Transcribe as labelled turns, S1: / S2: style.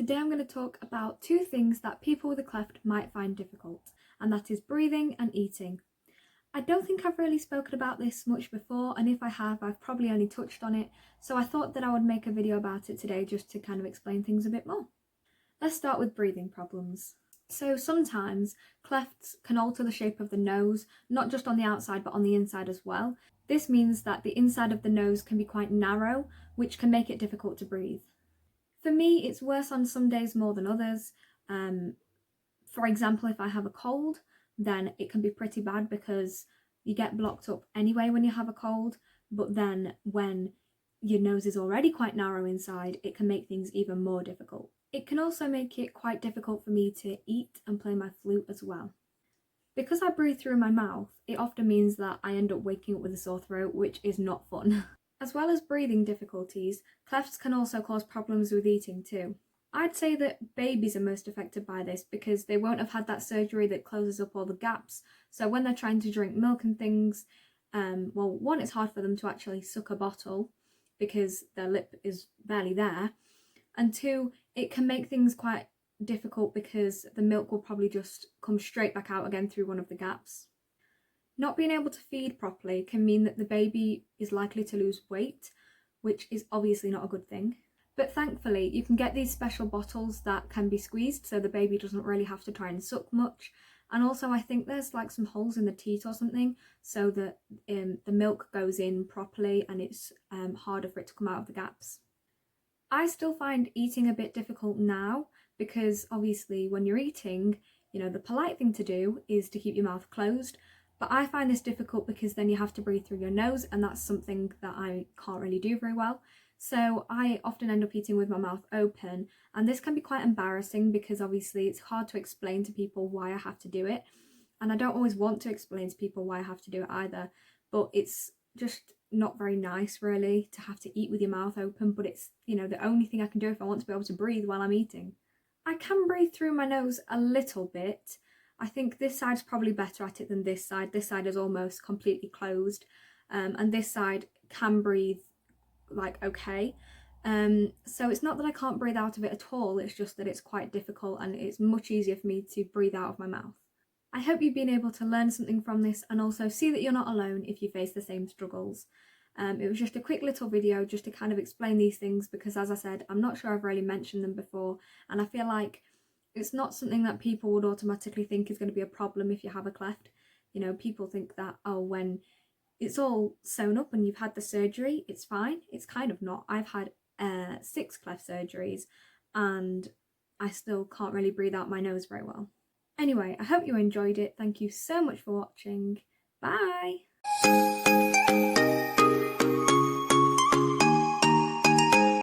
S1: Today I'm going to talk about two things that people with a cleft might find difficult, and that is breathing and eating. I don't think I've really spoken about this much before, and if I have, I've probably only touched on it, so I thought that I would make a video about it today just to kind of explain things a bit more. Let's start with breathing problems. So sometimes clefts can alter the shape of the nose, not just on the outside but on the inside as well. This means that the inside of the nose can be quite narrow, which can make it difficult to breathe. For me, it's worse on some days more than others. For example, if I have a cold, then it can be pretty bad because you get blocked up anyway when you have a cold, but then when your nose is already quite narrow inside, it can make things even more difficult. It can also make it quite difficult for me to eat and play my flute as well. Because I breathe through my mouth, it often means that I end up waking up with a sore throat, which is not fun. As well as breathing difficulties, clefts can also cause problems with eating too. I'd say that babies are most affected by this because they won't have had that surgery that closes up all the gaps. So when they're trying to drink milk and things, well, one, it's hard for them to actually suck a bottle because their lip is barely there. And two, it can make things quite difficult because the milk will probably just come straight back out again through one of the gaps. Not being able to feed properly can mean that the baby is likely to lose weight, which is obviously not a good thing. But thankfully, you can get these special bottles that can be squeezed so the baby doesn't really have to try and suck much. And also I think there's like some holes in the teat or something so that the milk goes in properly and it's harder for it to come out of the gaps. I still find eating a bit difficult now because obviously when you're eating, you know, the polite thing to do is to keep your mouth closed. But I find this difficult because then you have to breathe through your nose, and that's something that I can't really do very well. So I often end up eating with my mouth open, and this can be quite embarrassing because obviously it's hard to explain to people why I have to do it. And I don't always want to explain to people why I have to do it either, but it's just not very nice really to have to eat with your mouth open, but it's, you know, the only thing I can do if I want to be able to breathe while I'm eating. I can breathe through my nose a little bit. I think this side's probably better at it than this side. This side is almost completely closed, and this side can breathe like okay. So it's not that I can't breathe out of it at all, it's just that it's quite difficult and it's much easier for me to breathe out of my mouth. I hope you've been able to learn something from this and also see that you're not alone if you face the same struggles. It was just a quick little video just to kind of explain these things because, as I said, I'm not sure I've really mentioned them before, and I feel like it's not something that people would automatically think is going to be a problem if you have a cleft. You know, people think that, oh, when it's all sewn up and you've had the surgery, it's fine. It's kind of not. I've had 6 cleft surgeries and I still can't really breathe out my nose very well. Anyway, I hope you enjoyed it. Thank you so much for watching. Bye!